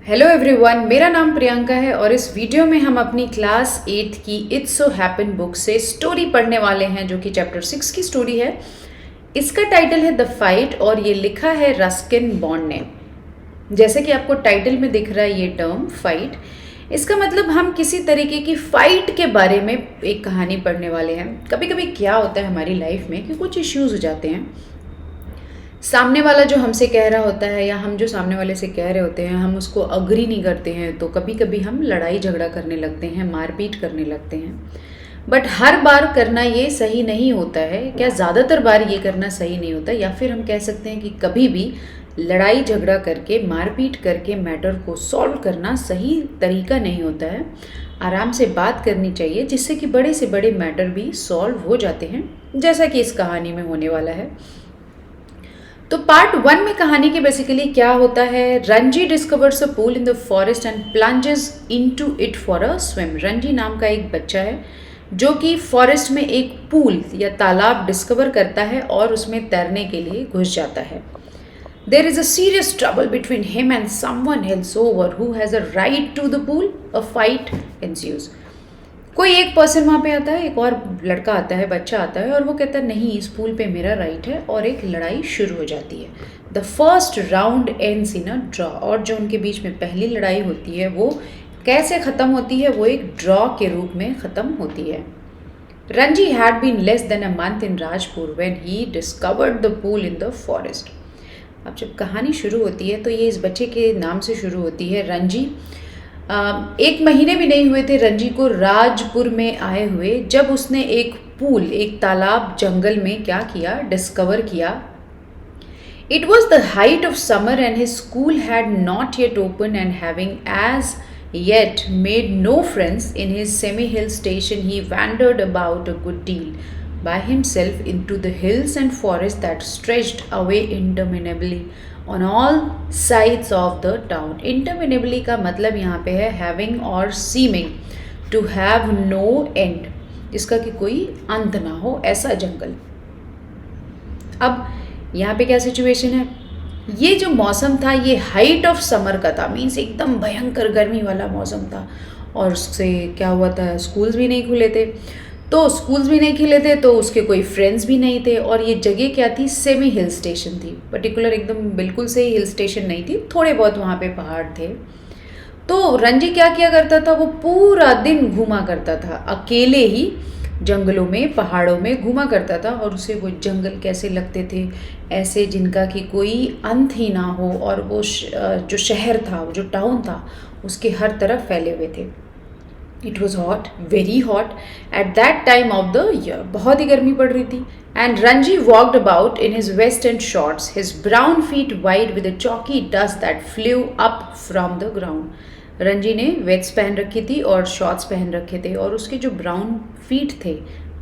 Hello everyone, मेरा नाम प्रियंका है और इस वीडियो में हम अपनी क्लास 8 की इट्स सो हैपन बुक से स्टोरी पढ़ने वाले हैं जो कि चैप्टर 6 की स्टोरी है। इसका टाइटल है द फाइट और ये लिखा है रस्किन बॉन्ड ने। जैसे कि आपको टाइटल में दिख रहा है ये टर्म फाइट, इसका मतलब हम किसी तरीके की फाइट के बारे में एक कहानी पढ़ने वाले हैं। कभी कभी क्या होता है हमारी लाइफ में कि कुछ इश्यूज हो जाते हैं, सामने वाला जो हमसे कह रहा होता है या हम जो सामने वाले से कह रहे होते हैं हम उसको अग्री नहीं करते हैं, तो कभी कभी हम लड़ाई झगड़ा करने लगते हैं, मारपीट करने लगते हैं। बट हर बार करना ये सही नहीं होता है। क्या ज़्यादातर बार ये करना सही नहीं होता, या फिर हम कह सकते हैं कि कभी भी लड़ाई झगड़ा करके मारपीट करके मैटर को सॉल्व करना सही तरीका नहीं होता है। आराम से बात करनी चाहिए जिससे कि बड़े से बड़े मैटर भी सॉल्व हो जाते हैं, जैसा कि इस कहानी में होने वाला है। तो पार्ट 1 में कहानी के बेसिकली क्या होता है, Ranji discovers a pool in the forest and plunges into it for a swim. Ranji नाम का एक बच्चा है जो कि फॉरेस्ट में एक पूल या तालाब डिस्कवर करता है और उसमें तैरने के लिए घुस जाता है। There is a serious trouble between him and someone else over who has a right to the pool. A fight ensues. कोई एक पर्सन वहाँ पे आता है, एक और लड़का आता है, बच्चा आता है और वो कहता है नहीं, इस पूल पे मेरा राइट है, और एक लड़ाई शुरू हो जाती है। The first round ends in a draw. और जो उनके बीच में पहली लड़ाई होती है वो कैसे ख़त्म होती है, वो एक ड्रॉ के रूप में ख़त्म होती है। Ranji had been less than a month in Rajpur when he discovered the pool in the forest. अब जब कहानी शुरू होती है तो ये इस बच्चे के नाम से शुरू होती है, रंजी। एक महीने भी नहीं हुए थे रंजी को राजपुर में आए हुए जब उसने एक पूल, एक तालाब जंगल में क्या किया, डिस्कवर किया। It was the height of summer and his school had not yet open and having as yet made no friends in his semi-hill station, he wandered about a good deal by himself into the hills and forests that stretched away interminably on all sides of the town. Interminably का मतलब यहाँ पे है having और seeming to have no end, जिसका कि कोई अंत ना हो, ऐसा जंगल। अब यहाँ पे क्या सिचुएशन है, ये जो मौसम था ये हाइट ऑफ समर का था, मीन्स एकदम भयंकर गर्मी वाला मौसम था। और उससे क्या हुआ था, स्कूल्स भी नहीं खुले थे, तो उसके कोई फ्रेंड्स भी नहीं थे। और ये जगह क्या थी, सेमी हिल स्टेशन थी, पर्टिकुलर एकदम बिल्कुल से हिल स्टेशन नहीं थी, थोड़े बहुत वहाँ पे पहाड़ थे। तो रंजी क्या किया करता था, वो पूरा दिन घूमा करता था, अकेले ही जंगलों में पहाड़ों में घूमा करता था। और उसे वो जंगल कैसे लगते थे, ऐसे जिनका कि कोई अंत ही ना हो। और वो जो शहर था, जो टाउन था, उसके हर तरफ फैले हुए थे। It was hot, very hot at that time of the year, बहुत ही गर्मी पड़ रही थी। And Ranji walked about in his vest and shorts, his brown feet wide with a chalky dust that flew up from the ground. Ranji ने vests पहन रखी थी और शॉर्ट्स पहन रखे थे, और उसके जो ब्राउन फीट थे,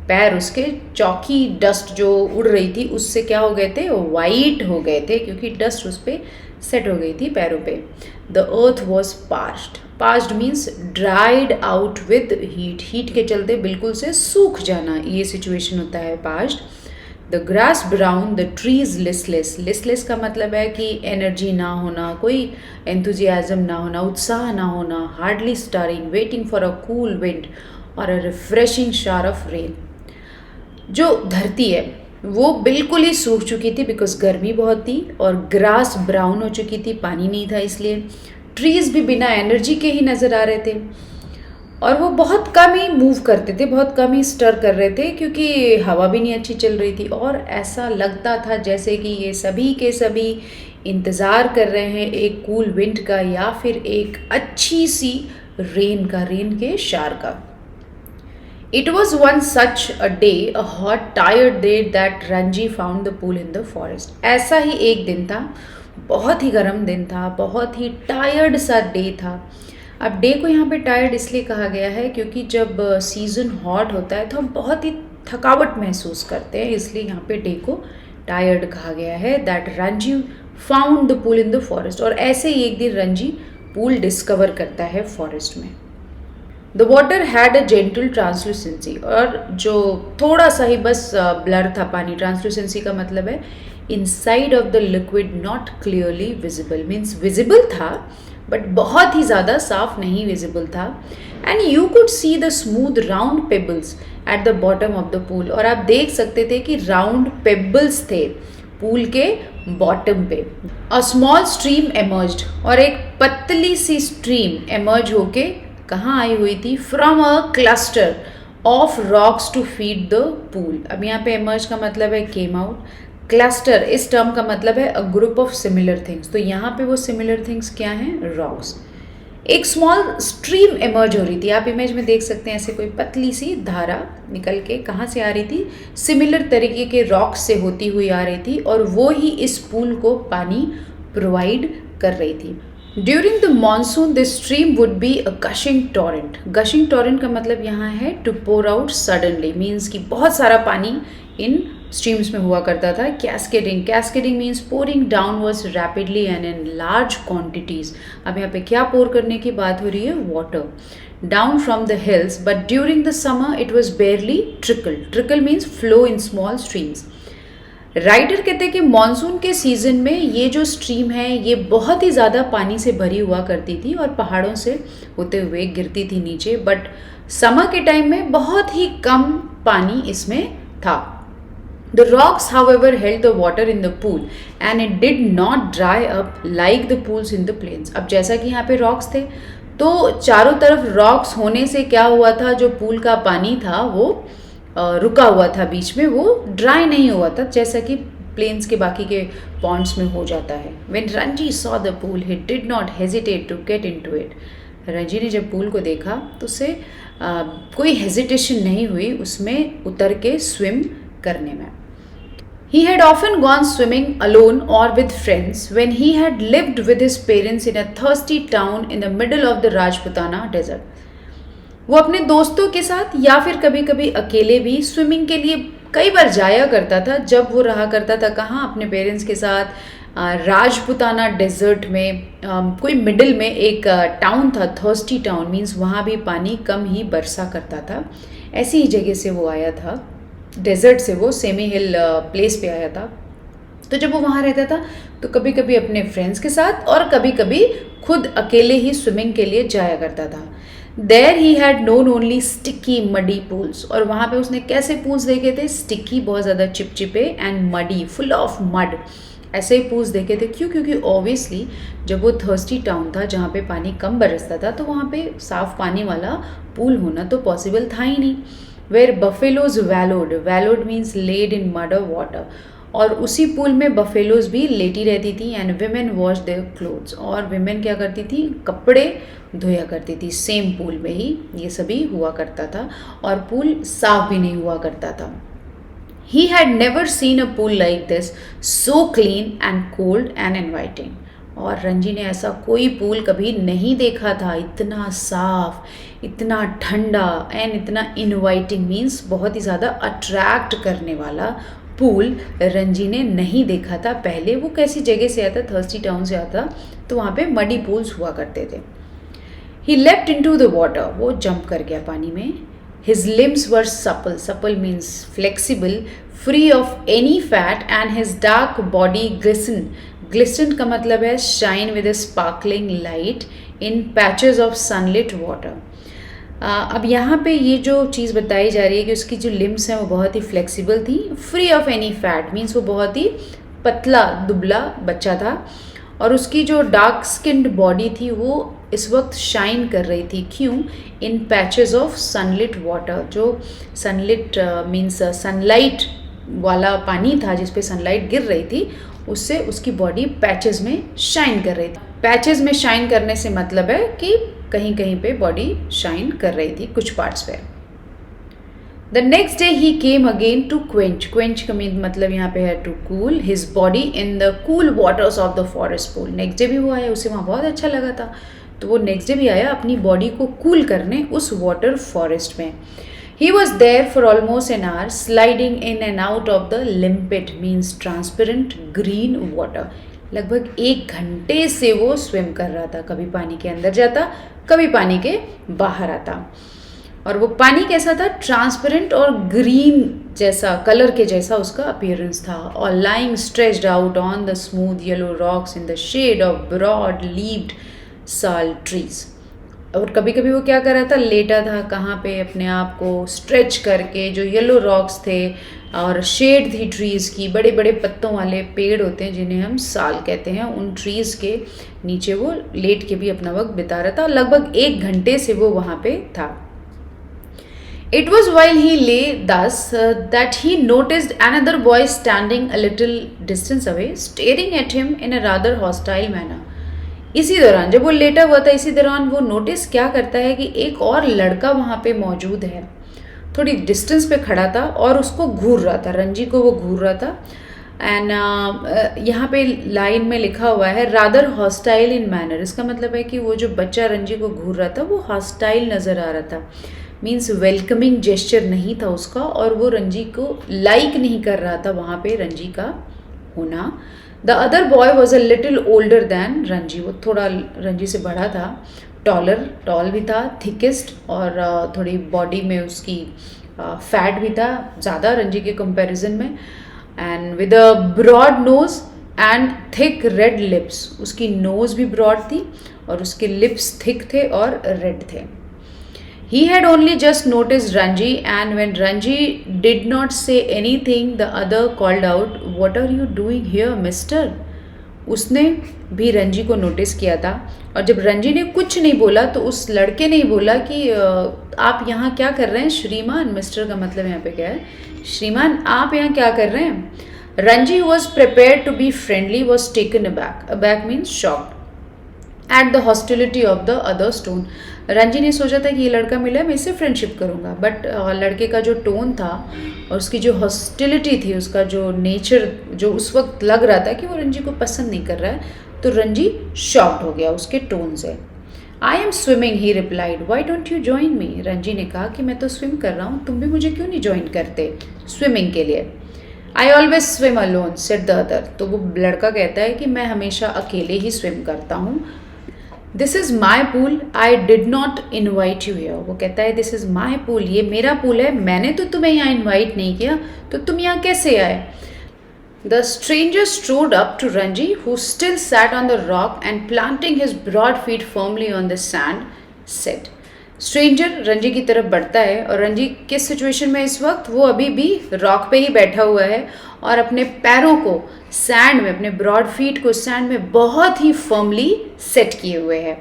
पैर उसके चौकी डस्ट जो उड़ रही थी उससे क्या हो गए थे, वाइट हो गए थे, क्योंकि डस्ट उस पर सेट हो गई थी पैरों पे। The earth was parched. Parched means dried out with heat, heat के चलते बिल्कुल से सूख जाना, ये सिचुएशन होता है parched. The grass brown, the trees listless. Listless का मतलब है कि एनर्जी ना होना, कोई एंथुजियाज्म ना होना, उत्साह ना होना। Hardly staring, waiting for a cool wind और a refreshing shower of rain. जो धरती है वो बिल्कुल ही सूख चुकी थी बिकॉज गर्मी बहुत थी, और ग्रास ब्राउन हो चुकी थी, पानी नहीं था इसलिए। ट्रीज भी बिना एनर्जी के ही नज़र आ रहे थे, और वो बहुत कम ही मूव करते थे, बहुत कम ही स्टर कर रहे थे, क्योंकि हवा भी नहीं अच्छी चल रही थी। और ऐसा लगता था जैसे कि ये सभी के सभी इंतज़ार कर रहे हैं एक कूल विंड का, या फिर एक अच्छी सी रेन का, रेन के शार का। It was one such a day, a hot, tired day that Ranji found the pool in the forest. ऐसा ही एक दिन था, बहुत ही गर्म दिन था, बहुत ही टायर्ड सा डे था। अब डे को यहाँ पे टायर्ड इसलिए कहा गया है क्योंकि जब सीज़न हॉट होता है तो हम बहुत ही थकावट महसूस करते हैं, इसलिए यहाँ पे डे को टायर्ड कहा गया है। That Ranji found the pool in the forest. और ऐसे ही एक दिन रंजी पूल डिस्कवर करता है फॉरेस्ट में। The water had a gentle translucency. और जो थोड़ा सा ही बस ब्लर था पानी, ट्रांसलूसेंसी का मतलब है inside of the liquid not clearly visible, means visible था बट बहुत ही ज़्यादा साफ नहीं विजिबल था। And you could see the smooth round pebbles at the bottom of the pool, और आप देख सकते थे कि राउंड पेबल्स थे पूल के बॉटम पे। अ स्मॉल स्ट्रीम एमर्ज्ड, और एक पतली सी स्ट्रीम एमर्ज होके कहाँ आई हुई थी? From a cluster of rocks to feed the pool. अब यहाँ पे एमर्ज का मतलब है केम आउट, क्लस्टर इस टर्म का मतलब है a group of similar things. तो यहाँ पे वो सिमिलर थिंग्स क्या हैं? रॉक्स। एक स्मॉल स्ट्रीम एमर्ज हो रही थी, आप इमेज में देख सकते हैं ऐसे कोई पतली सी धारा निकल के कहाँ से आ रही थी? सिमिलर तरीके के रॉक्स से होती हुई आ रही थी, और वो ही इस पूल को पानी प्रोवाइड कर रही थी। During the monsoon this stream would be a gushing torrent. Gushing torrent का मतलब यहाँ है to pour out suddenly, means कि बहुत सारा पानी इन स्ट्रीम्स में हुआ करता था। Cascading, cascading means pouring downwards rapidly and in large quantities. अब यहाँ पे क्या पोर करने की बात हो रही है? Water down from the hills, but during the summer it was बेयरली trickle. Trickle means flow in small streams. Writer कहते हैं कि मानसून के सीजन में ये जो स्ट्रीम है ये बहुत ही ज़्यादा पानी से भरी हुआ करती थी और पहाड़ों से होते हुए गिरती थी नीचे, बट समर के टाइम में बहुत ही कम पानी इसमें था। The rocks, however, held the water in the pool and it did not dry up like the pools in the plains. अब जैसा कि यहाँ पे रॉक्स थे तो चारों तरफ रॉक्स होने से क्या हुआ था? जो पूल का पानी था वो रुका हुआ था बीच में, वो ड्राई नहीं हुआ था जैसा कि प्लेन्स के बाकी के पॉन्ड्स में हो जाता है। When Ranji saw the pool, he did not hesitate to get into it. Ranji ने जब पूल को देखा तो उसे कोई हेजिटेशन नहीं हुई उसमें उतर के स्विम करने में। He had often gone swimming alone or with friends when he had lived with his parents in a thirsty town in the middle of the Rajputana desert. वो अपने दोस्तों के साथ या फिर कभी कभी अकेले भी स्विमिंग के लिए कई बार जाया करता था जब वो रहा करता था कहाँ? अपने पेरेंट्स के साथ राजपुताना डेजर्ट में। कोई मिडिल में एक टाउन था, थर्स्टी टाउन मीन्स वहाँ भी पानी कम ही बरसा करता था। ऐसी ही जगह से वो आया था, डेजर्ट से वो सेमी हिल प्लेस पे आया था। तो जब वो वहाँ रहता था तो कभी कभी अपने फ्रेंड्स के साथ और कभी कभी खुद अकेले ही स्विमिंग के लिए जाया करता था। There he had known only sticky muddy pools, और वहाँ पे उसने कैसे पूल्स देखे थे? स्टिकी, बहुत ज़्यादा चिपचिपे, and muddy, full of mud, ऐसे ही पूल्स देखे थे। क्यों? क्योंकि ऑब्वियसली जब वो थर्स्टी टाउन था जहाँ पे पानी कम बरसता था तो वहाँ पे साफ पानी वाला पूल होना तो पॉसिबल था ही नहीं। Where buffaloes wallowed, wallowed means laid in mud और वाटर, और उसी पूल में बफेलोज भी लेटी रहती थी। And women wash their clothes, और विमेन क्या करती थी? कपड़े धोया करती थी। सेम पूल में ही ये सभी हुआ करता था और पूल साफ भी नहीं हुआ करता था। He had never seen a pool like this, so clean and cold and inviting. और रंजी ने ऐसा कोई पूल कभी नहीं देखा था, इतना साफ, इतना ठंडा एंड इतना इनवाइटिंग, मीन्स बहुत ही ज़्यादा अट्रैक्ट करने वाला पूल रंजी ने नहीं देखा था पहले। वो कैसी जगह से आता? थर्स्टी टाउन से आता, तो वहाँ पे मडी पूल्स हुआ करते थे। He leapt into the water, वो जंप कर गया पानी में। His limbs were supple, supple means flexible, free of any fat, and his dark body glistened. Glistened का मतलब है shine with a sparkling light in patches of sunlit water. अब यहाँ पे ये जो चीज़ बताई जा रही है कि उसकी जो लिम्स हैं वो बहुत ही फ्लेक्सिबल थी। Free of any fat means वो बहुत ही पतला दुबला बच्चा था, और उसकी जो डार्क स्किन्ड बॉडी थी वो इस वक्त शाइन कर रही थी। क्यों? इन पैचेस ऑफ सनलिट वाटर, जो सनलिट मीन्स सनलाइट वाला पानी था जिस पे सनलाइट गिर रही थी, उससे उसकी बॉडी पैचेस में शाइन कर रही थी। पैचेस में शाइन करने से मतलब है कि कहीं कहीं पे बॉडी शाइन कर रही थी, कुछ पार्ट्स पे। The next day he came again to quench, quench का मतलब यहाँ पे है to cool his body in the cool waters of the forest pool. Next day भी वो आया, उसे वहाँ बहुत अच्छा लगा था, तो वो नेक्स्ट डे भी आया अपनी बॉडी को कूल करने उस वाटर फॉरेस्ट में। He was there for almost an hour, sliding in and out of the limpid means transparent green water. लगभग 1 घंटे से वो स्विम कर रहा था, कभी पानी के अंदर जाता, कभी पानी के बाहर आता। और वो पानी कैसा था? ट्रांसपेरेंट और ग्रीन जैसा, कलर के जैसा उसका अपीयरेंस था। और lying stretched out on the smooth yellow rocks in the shade of broad leaved साल ट्रीज। और कभी कभी वो क्या कर रहा था, लेटा था कहाँ पे, अपने आप को स्ट्रेच करके, जो येलो रॉक्स थे और शेड थी ट्रीज़ की, बड़े बड़े पत्तों वाले पेड़ होते हैं जिन्हें हम साल कहते हैं, उन ट्रीज़ के नीचे वो लेट के भी अपना वक्त बिता रहा था। लगभग 1 घंटे से वो वहाँ पे था। It was while he lay thus that he noticed another boy standing a little distance away, staring at him in a rather hostile manner. इसी दौरान जब वो लेटा हुआ था, इसी दौरान वो नोटिस क्या करता है कि एक और लड़का वहाँ पे मौजूद है, थोड़ी डिस्टेंस पे खड़ा था और उसको घूर रहा था, रंजी को वो घूर रहा था। एंड यहाँ पे लाइन में लिखा हुआ है रादर हॉस्टाइल इन मैनर। इसका मतलब है कि वो जो बच्चा रंजी को घूर रहा था वो हॉस्टाइल नज़र आ रहा था, मीन्स वेलकमिंग जेस्चर नहीं था उसका, और वो रंजी को लाइक नहीं कर रहा था वहाँ पे रंजी का होना। The other boy was a little older than Ranji, वो थोड़ा रंजी से बड़ा था, टॉल भी था, थिकेस्ट, और थोड़ी बॉडी में उसकी फैट भी था ज़्यादा रंजी के कंपैरिजन में। And with a broad nose and thick red lips, उसकी नोज भी ब्रॉड थी और उसके लिप्स थिक थे और रेड थे। He had only just noticed Ranji, and when Ranji did not say anything, the other called out, "What are you doing here, mister?" उसने भी रंजी को नोटिस किया था, और जब रंजी ने कुछ नहीं बोला तो उस लड़के ने ही बोला कि आप यहाँ क्या कर रहे हैं श्रीमान। मिस्टर का मतलब यहाँ पे क्या है, श्रीमान आप यहाँ क्या कर रहे हैं। Ranji was prepare to be friendly, was taken aback, aback means shocked at the hostility of the other tone. Ranji ने सोचा था कि ये लड़का मिला है, मैं इससे फ्रेंडशिप करूँगा, बट लड़के का जो टोन था और उसकी जो हॉस्टिलिटी थी, उसका जो नेचर जो उस वक्त लग रहा था कि वो रंजी को पसंद नहीं कर रहा है, तो रंजी शॉक्ड हो गया उसके टोन से। I M swimming, he replied, why don't you join me. Ranji ने कहा कि मैं तो स्विम कर रहा हूँ, तुम भी मुझे क्यों नहीं ज्वाइन करते स्विमिंग के लिए। I always swim alone, said the other. तो वो लड़का कहता है कि मैं हमेशा अकेले ही स्विम करता हूँ। This is my pool, I did not invite you here. वो कहता है दिस इज़ माई पूल, ये मेरा पूल है, मैंने तो तुम्हें यहाँ इन्वाइट नहीं किया, तो तुम यहाँ कैसे आए। The stranger strode up to Ranji who still sat on the rock and planting his broad feet firmly on the sand said. Stranger Ranji की तरफ बढ़ता है, और रंजी किस सिचुएशन में इस वक्त, वो अभी भी रॉक पे ही बैठा हुआ है और अपने पैरों को सैंड में, अपने ब्रॉड फीट को सैंड में बहुत ही फर्मली सेट किए हुए है।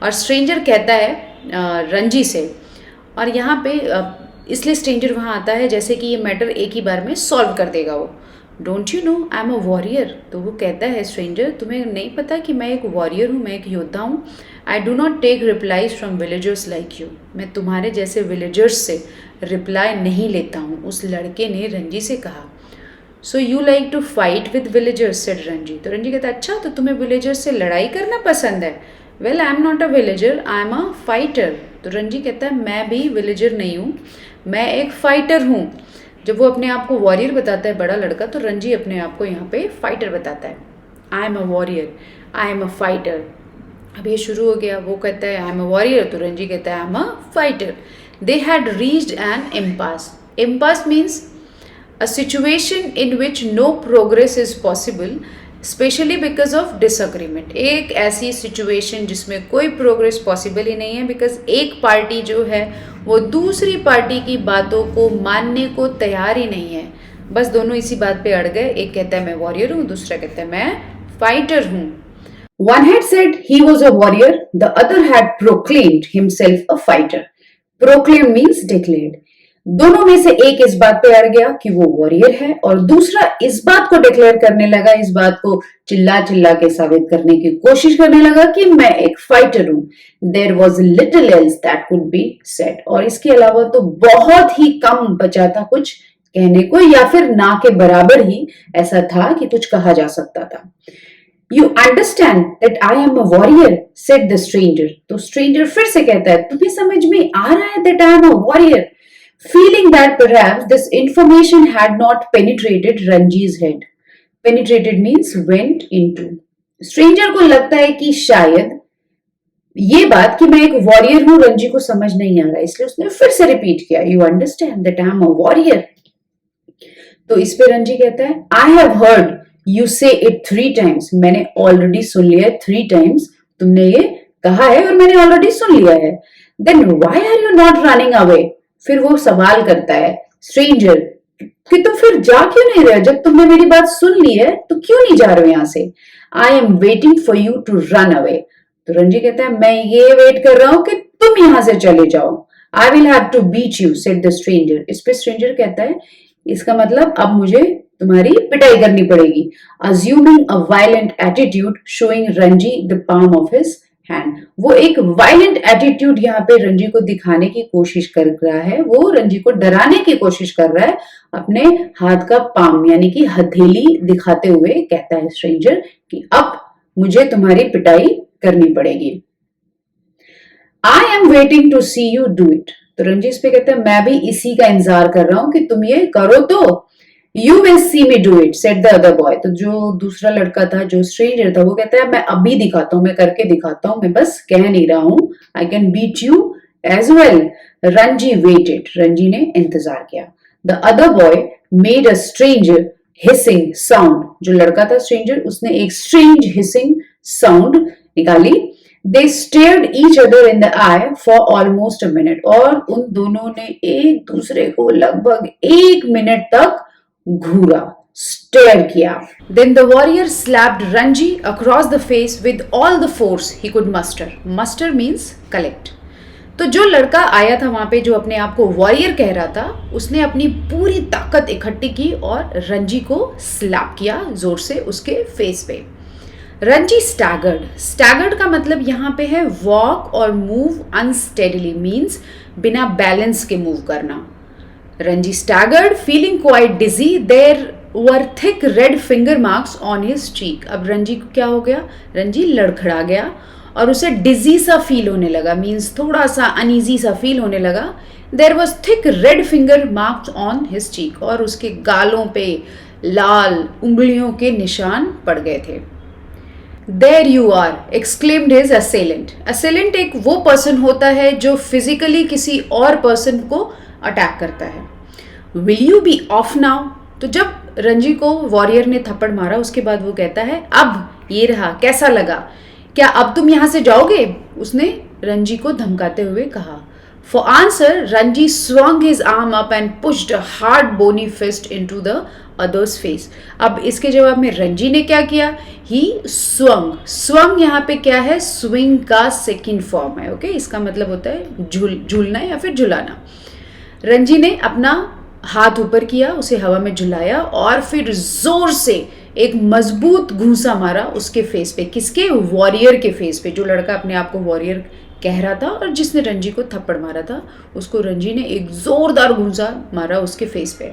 और स्ट्रेंजर कहता है रंजी से, और यहाँ पे इसलिए स्ट्रेंजर वहाँ आता है जैसे कि ये मैटर एक ही बार में सॉल्व कर देगा वो। Don't you know I am a warrior. तो वो कहता है स्ट्रेंजर, तुम्हें नहीं पता कि मैं एक वॉरियर हूँ, मैं एक योद्धा हूँ। I do not take replies from villagers like you. मैं तुम्हारे जैसे विलेजर्स से रिप्लाई नहीं लेता हूँ, उस लड़के ने रंजी से कहा। So you like to fight with villagers, said Ranji. तो रंजी कहता है अच्छा, तो तुम्हें विलेजर्स से लड़ाई करना पसंद है। Well I am not a villager, I am a fighter. तो रंजी कहता है मैं भी विलेजर नहीं हूँ, मैं एक फाइटर हूँ। जब वो अपने आप को वॉरियर बताता है बड़ा लड़का, तो रंजी अपने आप को यहाँ पे फाइटर बताता है। आई am a warrior, I am a fighter. अब ये शुरू हो गया, वो कहता है आई एम अ वॉरियर, तो रंजी कहता है आई am a fighter. They had reached N impasse. Impasse means a situation in which no progress is possible, especially because of disagreement। एक ऐसी सिचुएशन जिसमें कोई प्रोग्रेस पॉसिबल ही नहीं है, बिकॉज एक पार्टी जो है वो दूसरी पार्टी की बातों को मानने को तैयार ही नहीं है। बस दोनों इसी बात पे अड़ गए, एक कहता है मैं वॉरियर हूँ, दूसरा कहता है मैं फाइटर हूँ। One had said he was a warrior, the other had proclaimed himself a fighter। Proclaim means declared। दोनों में से एक इस बात पे अड़ गया कि वो वॉरियर है, और दूसरा इस बात को डिक्लेयर करने लगा, इस बात को चिल्ला चिल्ला के साबित करने की कोशिश करने लगा कि मैं एक फाइटर हूं। There was little else that could be said. और इसके अलावा तो बहुत ही कम बचा था कुछ कहने को, या फिर ना के बराबर ही ऐसा था कि कुछ कहा जा सकता था। You understand that I am a warrior, said the stranger। तो स्ट्रेंजर फिर से कहता है तुम्हें समझ में आ रहा है that I am a warrior। Feeling that perhaps this information had not penetrated Ranji's head। Penetrated means went into। Stranger को लगता है कि शायद ये बात कि मैं एक वॉरियर हूं रंजी को समझ नहीं आ रहा, इसलिए उसने फिर से रिपीट किया, you understand that I am a warrior. तो इस पे रंजी कहता है आई हैव हर्ड यू से इट 3 times। मैंने ऑलरेडी सुन लिया 3 times तुमने ये कहा है और मैंने ऑलरेडी सुन लिया है। Then why are you not running away? फिर वो सवाल करता है स्ट्रेंजर कि तुम फिर जा क्यों नहीं रहे? जब तुमने मेरी बात सुन ली है तो क्यों नहीं जा रहे हो यहां से? I am waiting for you to run away. तो रंजी कहता है मैं ये वेट कर रहा हूं कि तुम यहां से चले जाओ। I will have to beat you said the stranger. इस पे स्ट्रेंजर कहता है इसका मतलब अब मुझे तुम्हारी पिटाई करनी पड़ेगी। Assuming a violent attitude showing Ranji the palm of his hand. वो एक वायलेंट एटीट्यूड यहाँ पे रंजी को दिखाने की कोशिश कर रहा है, वो रंजी को डराने की कोशिश कर रहा है अपने हाथ का पाम यानी कि हथेली दिखाते हुए कहता है स्ट्रेंजर कि अब मुझे तुम्हारी पिटाई करनी पड़ेगी। I am waiting to see you do it. तो रंजी इस पे कहता है मैं भी इसी का इंतजार कर रहा हूं कि तुम ये करो तो। You will see me do it, said the other boy. तो जो दूसरा लड़का था, जो स्ट्रेंजर था, वो कहता है मैं अभी दिखाता हूँ, मैं करके दिखाता हूँ, मैं बस कह नहीं रहा हूँ। I can beat you as well. Ranji waited. Ranji ने इंतजार किया। The other boy made a strange hissing sound. जो लड़का था स्ट्रेंजर, उसने एक strange hissing sound निकाली। They stared each other in the eye for almost a minute. और उन दोनों ने एक दूसरे को लगभग 1 मिनट तक घूरा, स्टेयर किया। Then the warrior slapped Ranji across the face with all the force he could muster. Muster means collect. तो जो लड़का आया था वहां पे, जो अपने आप को वॉरियर कह रहा था, उसने अपनी पूरी ताकत इकट्ठी की और रंजी को स्लैप किया जोर से उसके फेस पे। रंजी स्टैगर्ड। स्टैगर्ड का मतलब यहाँ पे है वॉक और मूव अनस्टेडीली, मीन्स बिना बैलेंस के मूव करना। Ranji staggered, feeling quite dizzy. There were thick red finger marks on his cheek. अब रंजी को क्या हो गया? रंजी लड़खड़ा गया और उसे डिजी सा फील होने लगा, मीन्स थोड़ा सा अनईजी सा फील होने लगा। There was thick red finger marks on his cheek. और उसके गालों पे लाल उंगलियों के निशान पड़ गए थे। There you are, exclaimed his assailant. Assailant एक वो पर्सन होता है जो फिजिकली किसी और पर्सन को अटैक करता है। Will you be off now? तो जब रंजी को वॉरियर ने थप्पड़ मारा उसके बाद वो कहता है अब ये रहा, कैसा लगा? क्या अब तुम यहां से जाओगे? उसने रंजी को धमकाते हुए कहा। For answer, Ranji swung his arm up and pushed a hard bony fist into the other's face. अब इसके जवाब में रंजी ने क्या किया? He swung. Swung यहाँ पे क्या है? Swing का सेकेंड फॉर्म है, ओके? इसका मतलब होता है झूलना या फिर झुलाना। रंजी ने अपना हाथ ऊपर किया, उसे हवा में झुलाया और फिर जोर से एक मजबूत घूंसा मारा उसके फेस पे। किसके? वॉरियर के फेस पे। जो लड़का अपने आप को वॉरियर कह रहा था और जिसने रंजी को थप्पड़ मारा था, उसको रंजी ने एक जोरदार घूंसा मारा उसके फेस पे।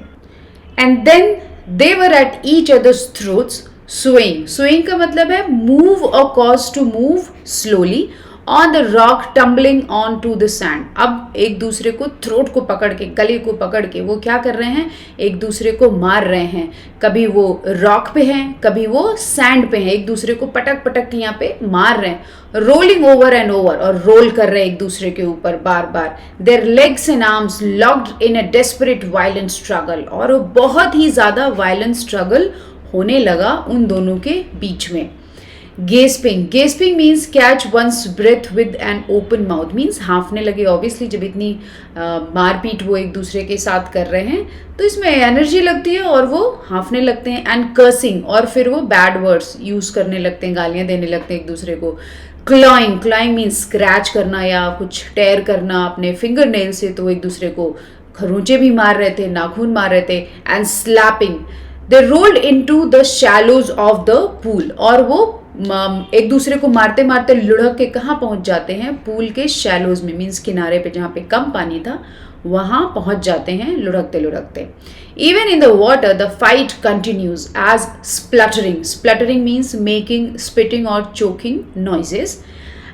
And then they were at each other's throats swing. Swing का मतलब है मूव और cause to move slowly on the rock tumbling on to the sand. अब एक दूसरे को थ्रोट को पकड़ के, गले को पकड़ के वो क्या कर रहे हैं? एक दूसरे को मार रहे हैं। कभी वो रॉक पे हैं, कभी वो सैंड पे हैं, एक दूसरे को पटक पटक के यहाँ पे मार रहे हैं। रोलिंग ओवर एंड ओवर, और रोल कर रहे हैं एक दूसरे के ऊपर बार बार। Their legs and arms locked in a desperate violent struggle. और वो बहुत ही ज्यादा वायलेंट स्ट्रगल होने लगा उन दोनों के बीच में। Gasping. Gasping means catch one's breath with an open mouth, means हाँफने लगे। ऑब्वियसली जब इतनी मारपीट वो एक दूसरे के साथ कर रहे हैं तो इसमें एनर्जी लगती है और वो हाँफने लगते हैं। एंड कर्सिंग, और फिर वो बैड वर्ड्स यूज करने लगते हैं, गालियां देने लगते हैं एक दूसरे को। क्लॉइंग। क्लॉइंग मीन्स स्क्रैच करना या कुछ टेयर करना अपने फिंगर नेल से, तो एक दूसरे को खरोंचे भी मार रहे थे, नाखून मार रहे थे। And slapping. They rolled into the shallows of the pool, और वो एक दूसरे को मारते मारते लुढ़क के कहाँ पहुंच जाते हैं? पूल के शैलोज में, मीन्स किनारे पे जहाँ पे कम पानी था वहां पहुंच जाते हैं लुढ़कते लुढ़कते। Even in the water the fight continues as spluttering. Spluttering means making spitting और choking noises.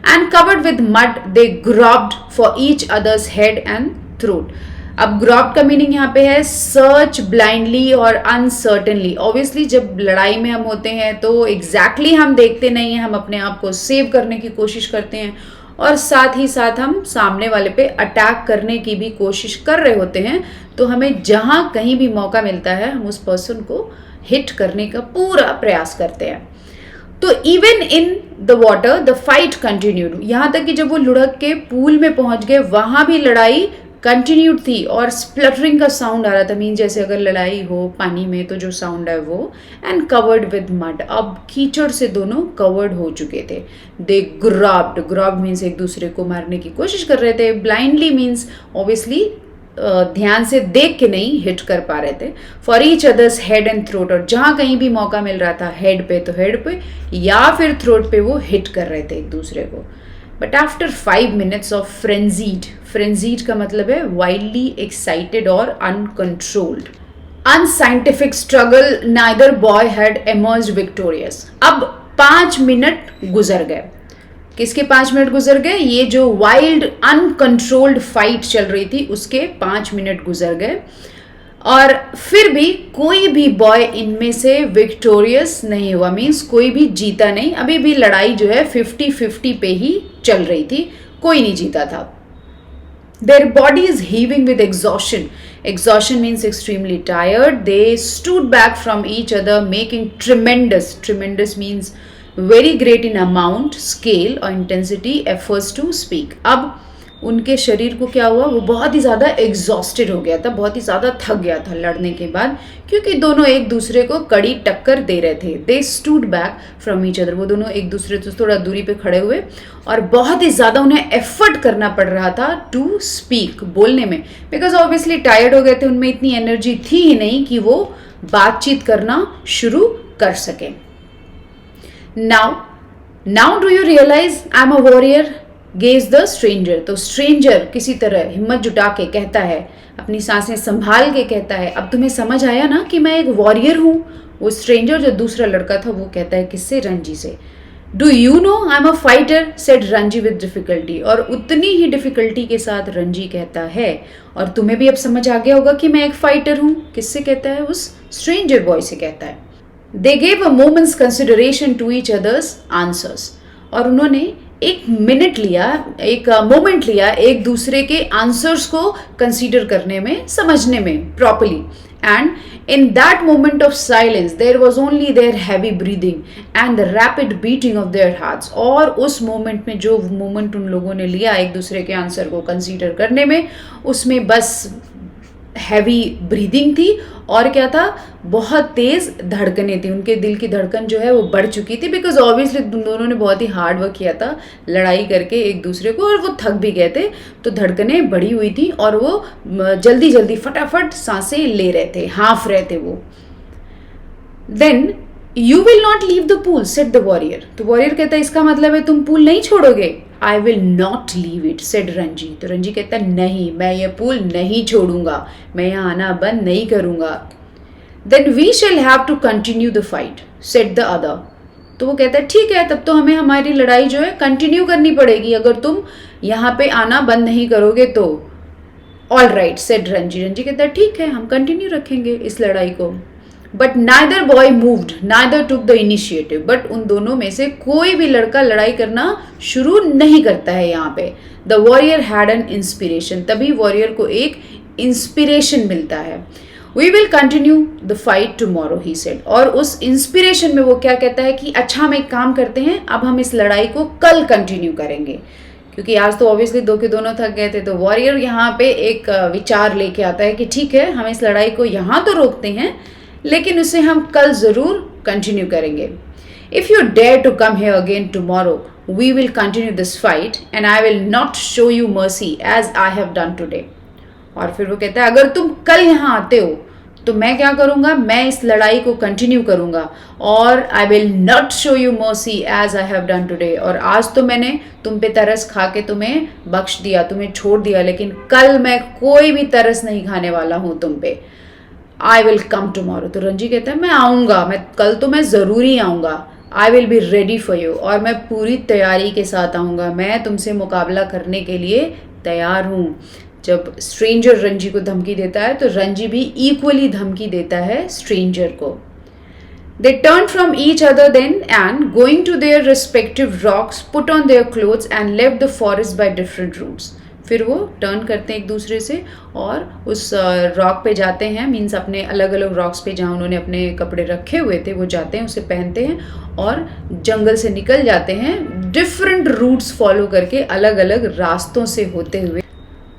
And covered with mud they grabbed for each other's head and throat. अब ग्रॉब का मीनिंग यहाँ पे है सर्च ब्लाइंडली और uncertainly. Obviously जब लड़ाई में हम होते हैं तो एग्जैक्टली हम देखते नहीं हैं, हम अपने आप को सेव करने की कोशिश करते हैं और साथ ही साथ हम सामने वाले पे अटैक करने की भी कोशिश कर रहे होते हैं। तो हमें जहां कहीं भी मौका मिलता है हम उस पर्सन को हिट करने का पूरा प्रयास करते हैं। तो even in the water the fight continued, यहाँ तक कि जब वो लुढ़क के पूल में पहुंच गए वहां भी लड़ाई कंटिन्यूड थी और स्प्लटरिंग का साउंड आ रहा था, मीन जैसे अगर लड़ाई हो पानी में तो जो साउंड है वो। एंड कवर्ड विद मड, अब कीचड़ से दोनों कवर्ड हो चुके थे। दे ग्रॉब्ड, ग्रॉब्ड मीन्स एक दूसरे को मारने की कोशिश कर रहे थे। ब्लाइंडली मीन्स ऑब्वियसली ध्यान से देख के नहीं हिट कर पा रहे थे। For each other's head and throat, और जहां कहीं भी मौका मिल रहा था हेड पे तो हेड पे या फिर थ्रोट पे वो हिट कर रहे थे एक दूसरे को। But after 5 minutes of frenzied, frenzied का मतलब है वाइल्डली एक्साइटेड और uncontrolled unscientific struggle, neither boy had emerged victorious. अब 5 मिनट गुजर गए। किसके 5 मिनट गुजर गए? ये जो वाइल्ड अनकंट्रोल्ड फाइट चल रही थी उसके 5 मिनट गुजर गए और फिर भी कोई भी बॉय इनमें से विक्टोरियस नहीं हुआ, मीन्स कोई भी जीता नहीं। अभी भी लड़ाई जो है 50-50 पे ही चल रही थी, कोई नहीं जीता था। Their bodies heaving with exhaustion. Exhaustion means extremely tired. They stood back from each other, making tremendous means very great in amount, scale or intensity efforts to speak. अब उनके शरीर को क्या हुआ, वो बहुत ही ज़्यादा एग्जॉस्टेड हो गया था, बहुत ही ज़्यादा थक गया था लड़ने के बाद, क्योंकि दोनों एक दूसरे को कड़ी टक्कर दे रहे थे। They stood back from each other, वो दोनों एक दूसरे से थोड़ा दूरी पे खड़े हुए और बहुत ही ज़्यादा उन्हें एफर्ट करना पड़ रहा था टू स्पीक, बोलने में, बिकॉज ऑब्वियसली टायर्ड हो गए थे, उनमें इतनी एनर्जी थी ही नहीं कि वो बातचीत करना शुरू कर सके। Now do you realise I am a warrior, gasped the stranger. तो स्ट्रेंजर किसी तरह हिम्मत जुटा के कहता है, अपनी सांसें संभाल के कहता है, अब तुम्हें समझ आया ना कि मैं एक वॉरियर हूं। वो स्ट्रेंजर जो दूसरा लड़का था वो कहता है, किससे? रंजी से। Do you know I am a fighter, said Ranji with difficulty, और उतनी ही डिफिकल्टी के साथ रंजी कहता है, और तुम्हें भी अब समझ आ गया होगा कि मैं एक फाइटर हूं। किससे कहता है? उस स्ट्रेंजर बॉय से कहता है। They gave a moment's consideration to each other's answers, और उन्होंने एक मिनट लिया, एक मोमेंट लिया एक दूसरे के आंसर्स को कंसीडर करने में, समझने में properly. And in that moment of silence there was only their heavy breathing and the rapid beating of their hearts. और उस मोमेंट में जो मोमेंट उन लोगों ने लिया एक दूसरे के आंसर को कंसीडर करने में, उसमें बस हैवी ब्रीदिंग थी और क्या था, बहुत तेज धड़कनें थी। उनके दिल की धड़कन जो है वो बढ़ चुकी थी, बिकॉज ऑब्वियसली दोनों ने बहुत ही हार्ड वर्क किया था लड़ाई करके एक दूसरे को, और वो थक भी गए थे, तो धड़कनें बढ़ी हुई थी और वो जल्दी जल्दी फटाफट सांसें ले रहे थे, हाँफ रहे थे वो। Then you will not leave the pool, said the warrior. तो वॉरियर कहता है, इसका मतलब है तुम पूल नहीं छोड़ोगे। I will not leave it, said Ranji. तो रंजी कहता है, नहीं, मैं ये पूल नहीं छोड़ूंगा, मैं यहाँ आना बंद नहीं करूंगा। Then we shall have to continue the fight, said the other. तो वो कहता है, ठीक है, तब तो हमें हमारी लड़ाई जो है कंटिन्यू करनी पड़ेगी, अगर तुम यहाँ पे आना बंद नहीं करोगे तो। All right, said Ranji. Ranji कहता है, ठीक है, हम कंटिन्यू रखेंगे इस लड़ाई को। But neither boy moved, neither took the initiative. But उन दोनों में से कोई भी लड़का लड़ाई करना शुरू नहीं करता है यहाँ पे। The warrior had an inspiration, तभी वॉरियर को एक इंस्पिरेशन मिलता है। We will continue the fight tomorrow, he said. और उस इंस्पिरेशन में वो क्या कहता है कि अच्छा, हम एक काम करते हैं, अब हम इस लड़ाई को कल कंटिन्यू करेंगे, क्योंकि आज तो ऑब्वियसली दो के दोनों थक गए थे। तो वॉरियर यहाँ पे एक विचार लेके आता है कि ठीक है, हम इस लड़ाई को यहाँ तो रोकते हैं, लेकिन उसे हम कल जरूर कंटिन्यू करेंगे। If you dare to come here again tomorrow, we will continue this fight and I will not show you mercy as I have done today. और फिर वो कहता है, अगर तुम कल यहाँ आते हो तो मैं क्या करूंगा, मैं इस लड़ाई को कंटिन्यू करूंगा, और I will not show you mercy as I have done today. और आज तो मैंने तुम पे तरस खा के तुम्हें बख्श दिया, तुम्हें छोड़ दिया, लेकिन कल मैं कोई भी तरस नहीं खाने वाला हूं तुम पे। I will come tomorrow. तो रंजी कहता है, मैं आऊँगा, मैं कल तो मैं ज़रूरी आऊँगा। आई will be ready for you, और मैं पूरी तैयारी के साथ आऊँगा, मैं तुमसे मुकाबला करने के लिए तैयार हूँ। जब स्ट्रेंजर रंजी को धमकी देता है तो रंजी भी इक्वली धमकी देता है स्ट्रेंजर को। They turned from each other then and, going to their respective rocks, put on their clothes and left the forest by different routes. फिर वो टर्न करते हैं एक दूसरे से और उस रॉक पे जाते हैं, मीन्स अपने अलग अलग रॉक्स पे जहाँ उन्होंने अपने कपड़े रखे हुए थे वो जाते हैं, उसे पहनते हैं और जंगल से निकल जाते हैं डिफरेंट रूट्स फॉलो करके, अलग अलग रास्तों से होते हुए।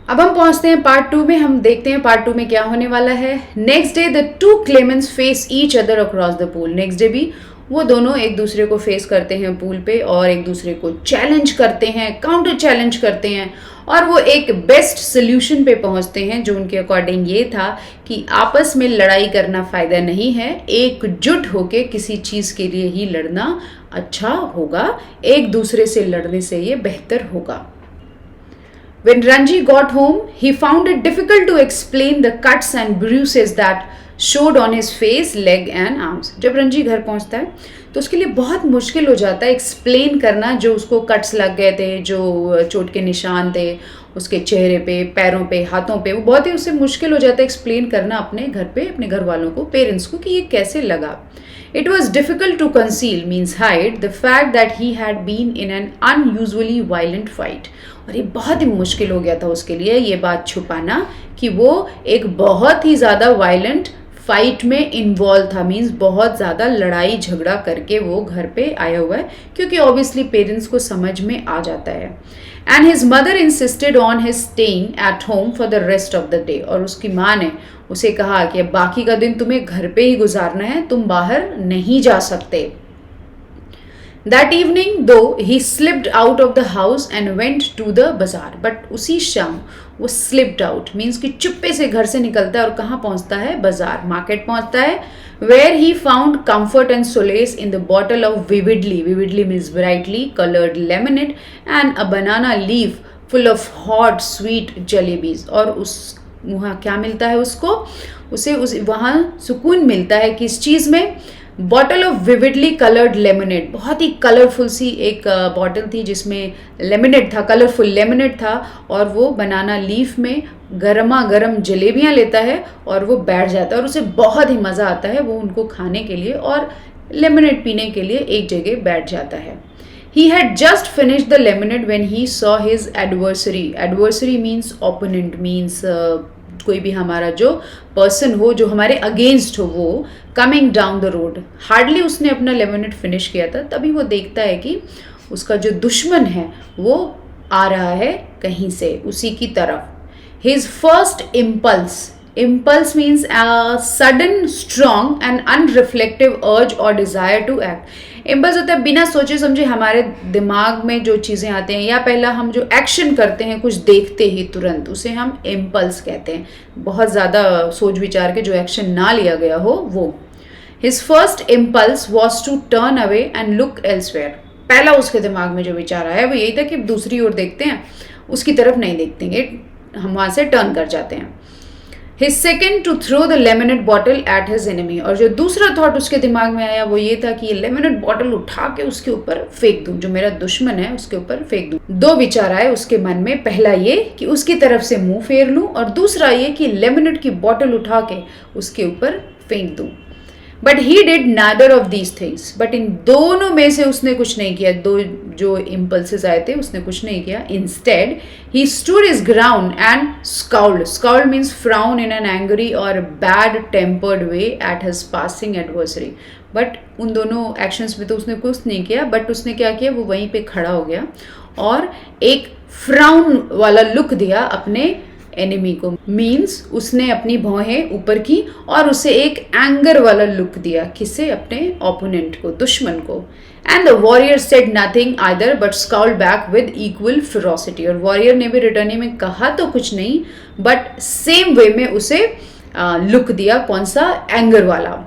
अब हम पहुंचते हैं पार्ट 2 में। हम देखते हैं पार्ट 2 में क्या होने वाला है। Next day the two Clements face each other across the pool. Next day भी वो दोनों एक दूसरे को फेस करते हैं पूल पे और एक दूसरे को चैलेंज करते हैं, काउंटर चैलेंज करते हैं और वो एक बेस्ट सोल्यूशन पे पहुंचते हैं जो उनके अकॉर्डिंग ये था कि आपस में लड़ाई करना फ़ायदा नहीं है, एकजुट होके किसी चीज़ के लिए ही लड़ना अच्छा होगा, एक दूसरे से लड़ने से ये बेहतर होगा। When Ranji got home, he found it difficult to explain the cuts and bruises that showed on his face, leg and arms. जब रंजी घर पहुंचता है तो उसके लिए बहुत मुश्किल हो जाता है एक्सप्लेन करना जो उसको कट्स लग गए थे, जो चोट के निशान थे उसके चेहरे पे, पैरों पे, हाथों पे। वो बहुत ही उससे मुश्किल हो जाता है एक्सप्लेन करना अपने घर पे, अपने घर वालों को, पेरेंट्स को कि ये कैसे लगा। It was difficult to conceal, means hide, the fact that he had been in an unusually violent fight. और ये बहुत ही मुश्किल हो गया था उसके लिए ये बात छुपाना कि वो एक बहुत ही ज़्यादा वायलेंट फाइट में इन्वॉल्व था, मीन्स बहुत ज़्यादा लड़ाई झगड़ा करके वो घर पे आया हुआ है, क्योंकि ऑब्वियसली पेरेंट्स को समझ में आ जाता है। And his mother insisted on his staying at home for the rest of the day. और उसकी माँ ने उसे कहा कि बाकी का दिन तुम्हें घर पे ही गुजारना है, तुम बाहर नहीं जा सकते। That evening, though, he slipped out of the house and went to the bazaar. But उसी शाम वो slipped out, means कि चुप्पे से घर से निकलता है और कहाँ पहुँचता है? बाजार, मार्केट पहुँचता है, where he found comfort and solace in the bottle of vividly. Vividly means brightly colored lemonade and a banana leaf full of hot sweet jalebis. और उस वहाँ क्या मिलता है उसको? उसे वहाँ सुकून मिलता है किस चीज़ में? Bottle of vividly coloured lemonade. बहुत ही कलरफुल सी एक बॉटल थी जिसमें लेमनेड था, कलरफुल लेमनेड था, और वो बनाना लीफ में गर्मा गर्म जलेबियाँ लेता है और वो बैठ जाता है और उसे बहुत ही मज़ा आता है वो उनको खाने के लिए और लेमनेड पीने के लिए एक जगह बैठ जाता है। He had just finished the lemonade when he saw his adversary. Adversary means opponent, means कोई भी हमारा जो पर्सन हो जो हमारे अगेंस्ट हो वो coming down the road. Hardly उसने अपना लेमनेड फिनिश किया था तभी वो देखता है कि उसका जो दुश्मन है वो आ रहा है कहीं से उसी की तरफ। His first impulse means a sudden strong and unreflective urge or desire to act। Impulse होता है बिना सोचे समझे हमारे दिमाग में जो चीज़ें आते हैं या पहला हम जो एक्शन करते हैं कुछ देखते ही तुरंत, उसे हम इम्पल्स कहते हैं। बहुत ज़्यादा सोच विचार के जो एक्शन ना लिया गया हो वो। His first impulse was to turn away and look elsewhere. पहला उसके दिमाग में जो विचार आया वो यही था कि दूसरी ओर देखते हैं, उसकी तरफ नहीं देखेंगे, हम वहाँ से टर्न कर जाते हैं। His second to throw the lemonade bottle at his enemy। और जो दूसरा थॉट उसके दिमाग में आया वो ये था कि ये लेमनेड बॉटल उठा के उसके ऊपर फेंक दूं, जो मेरा दुश्मन है उसके ऊपर फेंक दूं। दो विचार आए उसके मन में, पहला ये कि उसकी तरफ से मुंह फेर लूं और दूसरा ये कि लेमनेड की बॉटल उठा के उसके ऊपर फेंक दूं। But he did neither of these things. But इन दोनों में से उसने कुछ नहीं किया, दो जो इम्पल्सेस आए थे उसने कुछ नहीं किया। Instead he stood his ground and scowled. Scowled means frown in an angry और bad tempered way at his passing adversary. But उन दोनों एक्शंस में तो उसने कुछ नहीं किया, बट उसने क्या किया, वो वहीं पे खड़ा हो गया और एक फ्राउन वाला लुक दिया अपने एनिमी को। मीन्स उसने अपनी भौहें ऊपर की और उसे एक एंगर वाला लुक दिया। किसे? अपने ओपोनेंट को, दुश्मन को। And the warrior said nothing either but scowled back with equal ferocity. और वॉरियर ने भी रिटर्निंग में कहा तो कुछ नहीं बट सेम वे में उसे लुक दिया। कौन सा? एंगर वाला।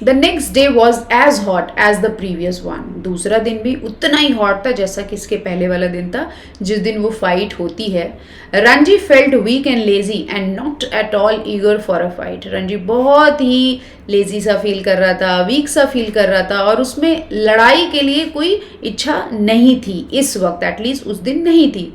The next day was as hot as the previous one. दूसरा दिन भी उतना ही हॉट था जैसा कि इसके पहले वाला दिन था जिस दिन वो फाइट होती है। Ranji felt weak and lazy and not at all eager for a fight. Ranji बहुत ही लेजी सा फील कर रहा था, वीक सा फील कर रहा था और उसमें लड़ाई के लिए कोई इच्छा नहीं थी इस वक्त, एटलीस्ट उस दिन नहीं थी।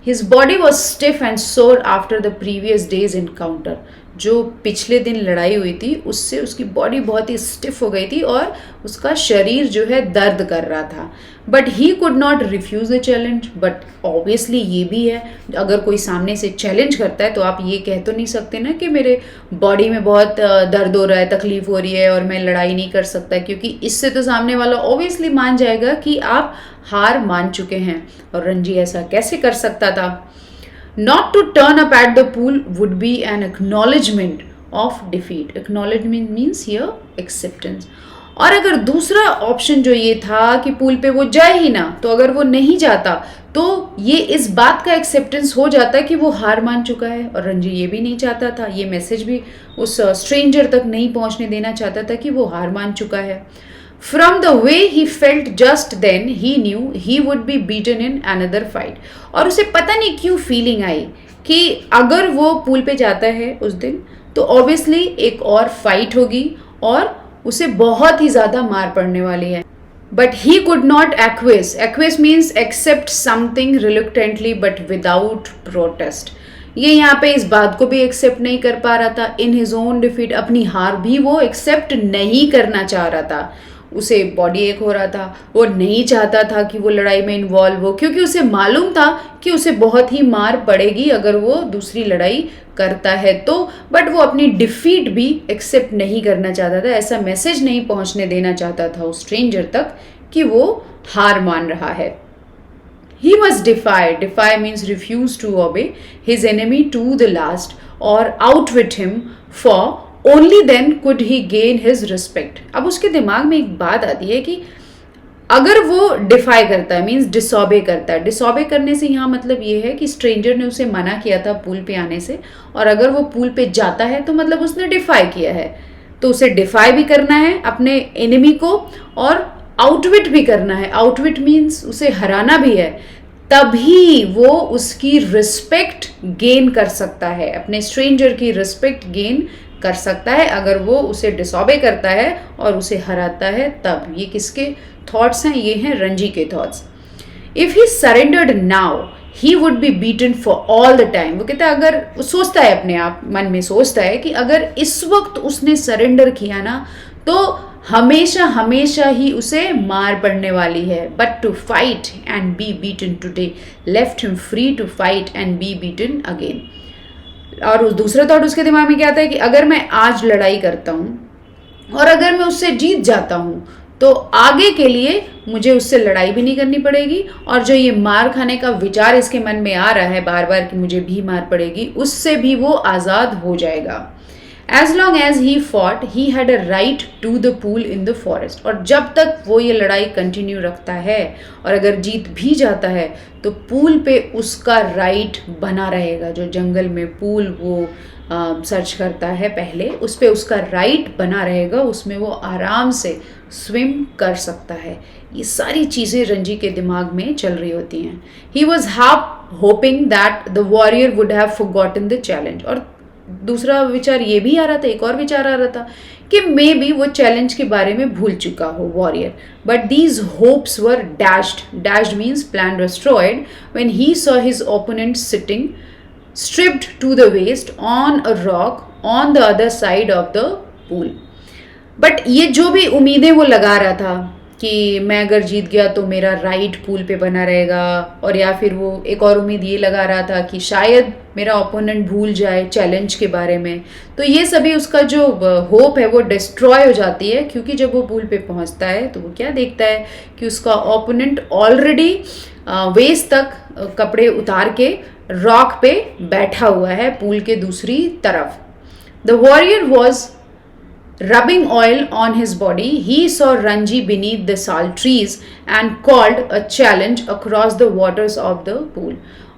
His body was stiff and sore after the previous day's encounter। जो पिछले दिन लड़ाई हुई थी उससे उसकी बॉडी बहुत ही स्टिफ हो गई थी और उसका शरीर जो है दर्द कर रहा था. But he could not refuse the challenge. But obviously ये भी है, अगर कोई सामने से चैलेंज करता है तो आप ये कह तो नहीं सकते ना कि मेरे बॉडी में बहुत दर्द हो रहा है, तकलीफ हो रही है और मैं लड़ाई नहीं कर सकता, क्योंकि इससे तो सामने वाला ऑब्वियसली मान जाएगा कि आप हार मान चुके हैं. और रणजी ऐसा कैसे कर सकता था? Not to turn up at the pool would be an acknowledgement of defeat. Acknowledgement means here acceptance. और अगर दूसरा ऑप्शन जो ये था कि पूल पे वो जाए ही ना, तो अगर वो नहीं जाता तो ये इस बात का एक्सेप्टेंस हो जाता कि वो हार मान चुका है. और रणजी ये भी नहीं चाहता था, ये मैसेज भी उस स्ट्रेंजर तक नहीं पहुंचने देना चाहता था कि वो हार मान चुका है. From the way he felt just then, he knew he would be beaten in another fight. और उसे पता नहीं क्यों फीलिंग आई कि अगर वो पूल पे जाता है उस दिन तो ऑब्वियसली एक और फाइट होगी और उसे बहुत ही ज़्यादा मार पड़ने वाली है. But he could not acquiesce. Acquiesce means accept something reluctantly but without protest. ये यहाँ पे इस बात को भी एक्सेप्ट नहीं कर पा रहा था. इन हिज ओन डिफीट, अपनी हार भी वो एक्सेप्ट नहीं करना चाह रहा था. उसे बॉडी एक हो रहा था, वो नहीं चाहता था कि वो लड़ाई में इन्वॉल्व हो, क्योंकि उसे मालूम था कि उसे बहुत ही मार पड़ेगी अगर वो दूसरी लड़ाई करता है तो. बट वो अपनी डिफीट भी एक्सेप्ट नहीं करना चाहता था, ऐसा मैसेज नहीं पहुंचने देना चाहता था उस स्ट्रेंजर तक कि वो हार मान रहा है. He must defy. Defy means refuse to obey his enemy to the last or outwit him, for only then could he gain his respect. अब उसके दिमाग में एक बात आती है कि अगर वो डिफाई करता है मीन्स डिसॉबे करता है. डिसॉबे करने से यहाँ मतलब ये है कि स्ट्रेंजर ने उसे मना किया था पूल पे आने से, और अगर वो पूल पे जाता है तो मतलब उसने डिफाई किया है. तो उसे डिफाई भी करना है अपने एनिमी को और आउटविट भी करना है. आउटविट मीन्स उसे हराना भी है. तभी वो उसकी रिस्पेक्ट गेन कर सकता है, अपने स्ट्रेंजर की रिस्पेक्ट गेन कर सकता है अगर वो उसे डिसॉबे करता है और उसे हराता है तब. ये किसके थॉट्स हैं? ये हैं रणजी के thoughts. If he surrendered now he would be beaten for all the time. वो कहता है, अगर वो सोचता है अपने आप मन में सोचता है कि अगर इस वक्त उसने सरेंडर किया ना तो हमेशा हमेशा ही उसे मार पड़ने वाली है. But to fight and be beaten today left him free to fight and be beaten again. और उस दूसरा थॉट उसके दिमाग में क्या आता है कि अगर मैं आज लड़ाई करता हूँ और अगर मैं उससे जीत जाता हूँ तो आगे के लिए मुझे उससे लड़ाई भी नहीं करनी पड़ेगी, और जो ये मार खाने का विचार इसके मन में आ रहा है बार बार कि मुझे भी मार पड़ेगी, उससे भी वो आज़ाद हो जाएगा. As long as he fought, he had a right to the pool in the forest. और जब तक वो ये लड़ाई कंटिन्यू रखता है और अगर जीत भी जाता है तो पूल पे उसका राइट बना रहेगा. जो जंगल में पूल वो सर्च करता है पहले, उस पे उसका राइट बना रहेगा, उसमें वो आराम से स्विम कर सकता है. ये सारी चीज़ें रणजी के दिमाग में चल रही होती हैं. He was half hoping that the warrior would have forgotten the challenge. और दूसरा विचार ये भी आ रहा था, एक और विचार आ रहा था कि मे बी वो चैलेंज के बारे में भूल चुका हो warrior. But these hopes were dashed. Dashed means plan destroyed when he saw his opponent sitting stripped to the waist on a rock on the other side of the pool. But ये जो भी उम्मीदें वो लगा रहा था कि मैं अगर जीत गया तो मेरा राइट पूल पे बना रहेगा, और या फिर वो एक और उम्मीद ये लगा रहा था कि शायद मेरा ओपोनेंट भूल जाए चैलेंज के बारे में, तो ये सभी उसका जो होप है वो डिस्ट्रॉय हो जाती है. क्योंकि जब वो पूल पे पहुंचता है तो वो क्या देखता है कि उसका ओपोनेंट ऑलरेडी वेस्ट तक कपड़े उतार के रॉक पे बैठा हुआ है पूल के दूसरी तरफ. The warrior was rubbing oil on his body. He saw Ranji beneath the sal trees and called a challenge across the waters of the pool.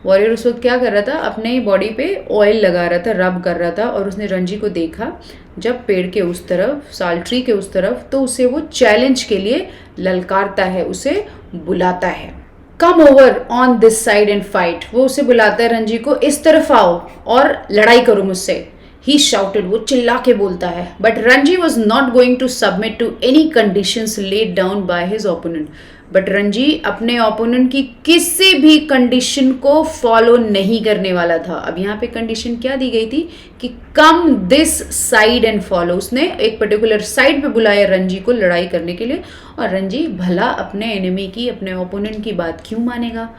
Warrior उस वक्त क्या कर रहा था? अपने बॉडी पे ऑयल लगा रहा था, रब कर रहा था, और उसने रंजी को देखा जब पेड़ के उस तरफ, साल ट्री के उस तरफ, तो उसे वो चैलेंज के लिए ललकारता है, उसे बुलाता है. Come over on this side and fight. वो उसे बुलाता है रंजी को, इस तरफ आओ और लड़ाई करो मुझसे. He shouted, वो चिल्ला के बोलता है. But Ranji was not going to submit to any conditions laid down by his opponent. But Ranji अपने ओपोनेंट की किसी भी कंडीशन को फॉलो नहीं करने वाला था। अब यहाँ पे कंडीशन क्या दी गई थी कि come this side and follow. उसने एक पर्टिकुलर साइड पे बुलाया रंजी को लड़ाई करने के लिए, और रंजी भला अपने एनिमी की, अपने ओपोनेंट की बात क्यों मानेगा।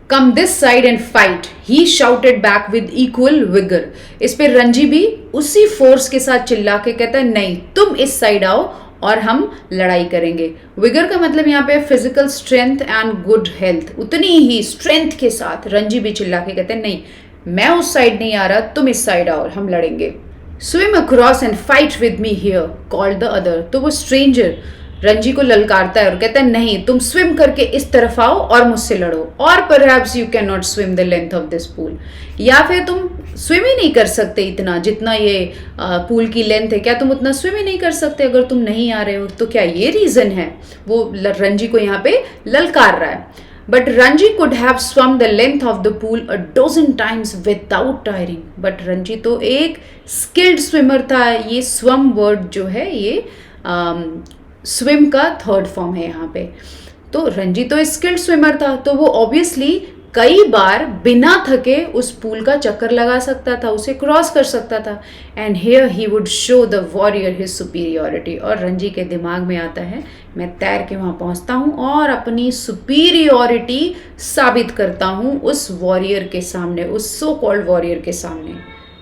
Come this side and fight, he shouted back with equal vigour. इस पे रंजी भी उसी फोर्स के साथ चिल्ला के कहता है नहीं तुम इस साइड आओ और हम लड़ाई करेंगे। विगर का मतलब यहाँ पे physical strength and good health. उतनी ही स्ट्रेंथ के साथ रंजी भी चिल्ला के कहते हैं नहीं मैं उस साइड नहीं आ रहा, तुम इस साइड आओ और हम लड़ेंगे। Swim across and fight with me here called the other. तो वो स्ट्रेंजर रंजी को ललकारता है और कहता है नहीं तुम स्विम करके इस तरफ आओ और मुझसे लड़ो, और perhaps you can not swim the length of this pool. या फिर तुम स्विम ही नहीं कर सकते इतना जितना ये पूल की लेंथ है, क्या तुम उतना स्विम ही नहीं कर सकते अगर तुम नहीं आ रहे हो? तो क्या ये रीजन है? वो रंजी को यहाँ पे ललकार रहा है। But Ranji could have swum the length of the pool a dozen times without tiring। But Ranji तो एक स्किल्ड स्विमर था। ये स्वम वर्ड जो है ये स्विम का थर्ड फॉर्म है यहाँ पे। तो रंजी तो स्किल्ड स्विमर था, तो वो ऑब्वियसली कई बार बिना थके उस पूल का चक्कर लगा सकता था, उसे क्रॉस कर सकता था। And here he would show the warrior his superiority. और रंजी के दिमाग में आता है मैं तैर के वहाँ पहुँचता हूँ और अपनी सुपीरियोरिटी साबित करता हूँ उस वॉरियर के सामने, उस सो कॉल्ड वॉरियर के सामने।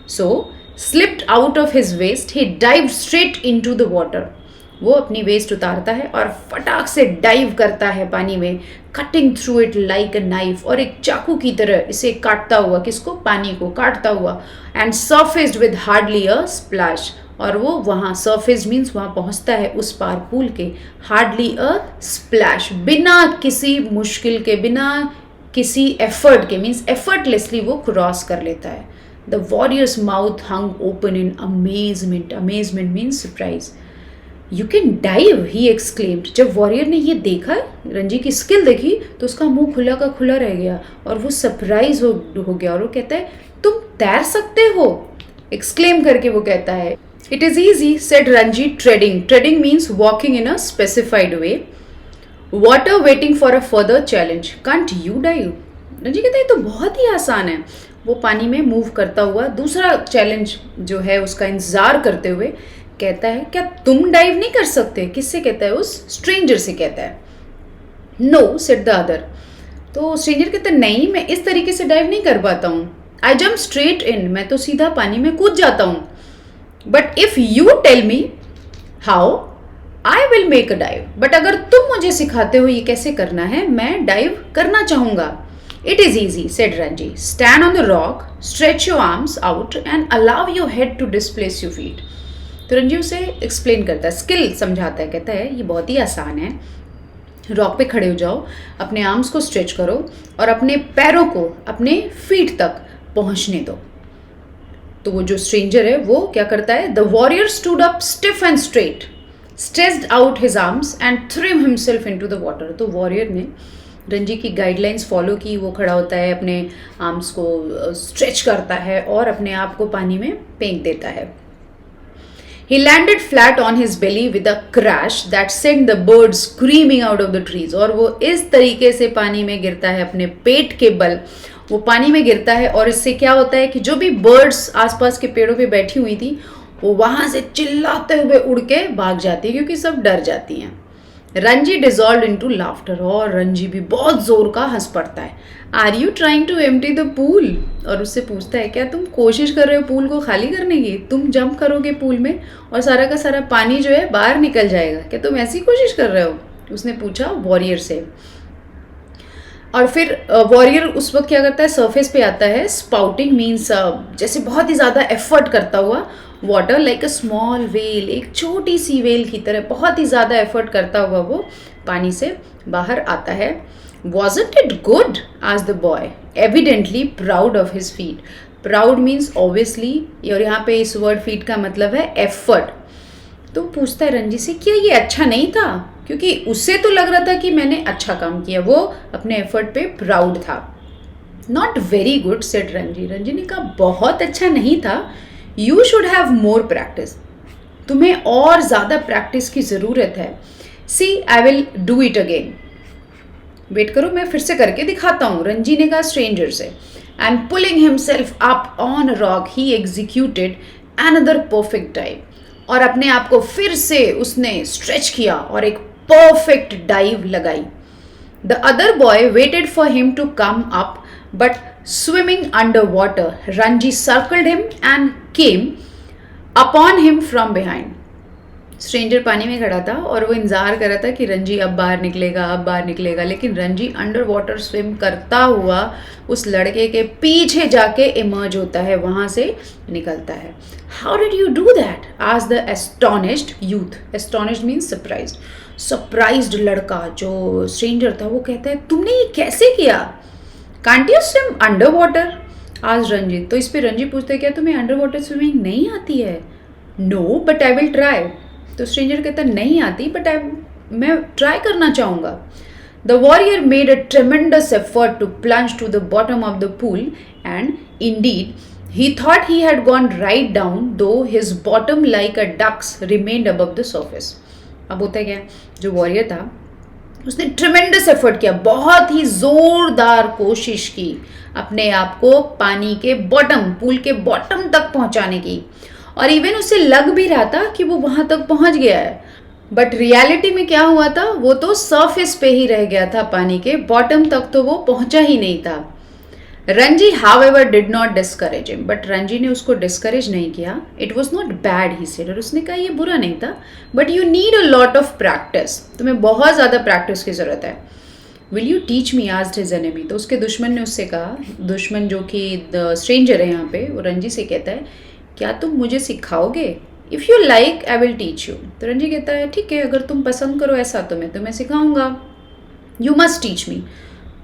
So slipped out of his vest he dive straight into the water. वो अपनी वेस्ट उतारता है और फटाक से डाइव करता है पानी में, cutting through it like a knife. और एक चाकू की तरह इसे काटता हुआ, किसको? पानी को काटता हुआ। And surfaced with hardly a splash. और वो वहाँ सरफेस मीन्स वहाँ पहुँचता है उस पार पूल के, हार्डली अ स्प्लैश, बिना किसी मुश्किल के, बिना किसी एफर्ट के, मीन्स एफर्टलेसली वो क्रॉस कर लेता है। The warriors mouth hung open in amazement. Amazement means surprise. You can dive, he exclaimed. जब वॉरियर ने ये देखा, रंजी की स्किल देखी, तो उसका मुंह खुला का खुला रह गया और वो सरप्राइज हो गया और वो कहता है तुम तैर सकते हो, एक्सक्लेम करके वो कहता है। It is easy said Ranji trading. Trading means walking in a specified way. Water waiting for a further challenge, can't you dive. Ranji कहता है तो बहुत ही आसान है। वो पानी में मूव करता हुआ दूसरा चैलेंज जो है उसका इंतजार करते हुए कहता है क्या तुम डाइव नहीं कर सकते? किससे कहता है? उस स्ट्रेंजर से कहता है। No said the other. तो स्ट्रेंजर कहता है नहीं मैं इस तरीके से डाइव नहीं कर पाता हूँ। आई जम्प स्ट्रेट इन, मैं तो सीधा पानी में कूद जाता हूँ। But if you tell me how I will make a dive. But अगर तुम मुझे सिखाते हो ये कैसे करना है, मैं डाइव करना चाहूंगा। It is easy said Ranji. Stand on the rock, stretch your arms out and allow your head to displace your feet. तो रंजी उसे एक्सप्लेन करता है, स्किल समझाता है, कहता है ये बहुत ही आसान है। रॉक पे खड़े हो जाओ, अपने आर्म्स को स्ट्रेच करो और अपने पैरों को अपने फीट तक पहुंचने दो। तो वो जो स्ट्रेंजर है वो क्या करता है? The warrior stood up stiff and straight, stretched out his arms and through himself into the water. तो वॉरियर ने रंजी की गाइडलाइंस फॉलो की। वो खड़ा होता है, अपने आर्म्स को स्ट्रेच करता है और अपने आप को पानी में फेंक देता है। He landed flat on his belly with a crash that sent the birds screaming out of the trees। और वो इस तरीके से पानी में गिरता है, अपने पेट के बल वो पानी में गिरता है। और इससे क्या होता है कि जो भी बर्ड्स आसपास के पेड़ों पे बैठी हुई थी वो वहां से चिल्लाते हुए उड़ के भाग जाती है, क्योंकि सब डर जाती हैं। Ranji dissolve into laughter. और रंजी भी बहुत जोर का हंस पड़ता है। Are you trying to empty the pool. और उससे पूछता है क्या तुम कोशिश कर रहे हो पूल को खाली करने की? तुम जंप करोगे पूल में और सारा का सारा पानी जो है बाहर निकल जाएगा, क्या तुम ऐसी कोशिश कर रहे हो? उसने पूछा वॉरियर से। और फिर वॉरियर उस वक्त क्या करता है? सरफेस पे आता है। स्पाउटिंग मीन्स जैसे बहुत ही ज़्यादा एफर्ट करता हुआ, water like a small well, एक छोटी सी वेल की तरह बहुत ही ज़्यादा एफर्ट करता हुआ वो पानी से बाहर आता है। Wasn't it good? asked the boy, evidently proud of his feat. Proud means obviously, और यहाँ पे इस वर्ड फीट का मतलब है एफर्ट। तो पूछता है रंजी से क्या ये अच्छा नहीं था? क्योंकि उससे तो लग रहा था कि मैंने अच्छा काम किया, वो अपने एफर्ट पे प्राउड था। Not very good said Ranji. Ranji ने कहा बहुत अच्छा नहीं था। You should have more practice, तुम्हें और ज़्यादा प्रैक्टिस की ज़रूरत है। See I will do it again. Wait करो, मैं फिर से करके दिखाता हूँ, रंजी ने कहा स्ट्रेंजर से। And pulling himself up on rock he executed another perfect dive. और अपने आप को फिर से उसने स्ट्रेच किया और एक परफेक्ट डाइव लगाई। The other boy waited for him to come up, but swimming under water Ranji circled him and came upon him from behind. Stranger पानी में खड़ा था और वो इंतजार कर रहा था कि रंजी अब बाहर निकलेगा, अब बाहर निकलेगा, लेकिन रंजी अंडर वाटर स्विम करता हुआ उस लड़के के पीछे जाके इमर्ज होता है, वहां से निकलता है। How did you do that? Asked the astonished youth. Astonished means surprised. Surprised लड़का जो स्ट्रेंजर था वो कहता है, तुमने ये कैसे किया? Can't you swim under water? आज रंजीत। तो इस पे रंजी पूछता है, क्या तुम्हें अंडर वाटर स्विमिंग नहीं आती है? No but I will try. तो स्ट्रेंजर कहता है, नहीं आती बट मैं ट्राई करना चाहूँगा। The warrior made a tremendous effort to plunge to the bottom of the pool and indeed he thought he had gone right down, though his bottom like a duck's remained above the surface. अब होता है क्या, जो warrior था उसने tremendous effort किया, बहुत ही जोरदार कोशिश की अपने आप को पानी के बॉटम, पूल के बॉटम तक पहुंचाने की, और इवन उसे लग भी रहा था कि वो वहां तक पहुंच गया है, बट रियलिटी में क्या हुआ था, वो तो सरफेस पे ही रह गया था, पानी के बॉटम तक तो वो पहुंचा ही नहीं था। Ranji however did not discourage him, but Ranji ने उसको डिस्करेज नहीं किया। It was not bad he said, और उसने कहा ये बुरा नहीं था, but you need a lot of practice, तुम्हें बहुत ज़्यादा प्रैक्टिस की ज़रूरत है। Will you teach me? Asked his enemy. तो उसके दुश्मन ने उससे कहा, दुश्मन जो कि द स्ट्रेंजर है यहाँ पे, वो रंजी से कहता है, क्या तुम मुझे सिखाओगे? If you like I will teach you. तो रंजी कहता है, ठीक है, अगर तुम पसंद करो ऐसा तो मैं तुम्हें सिखाऊंगा। You must teach me.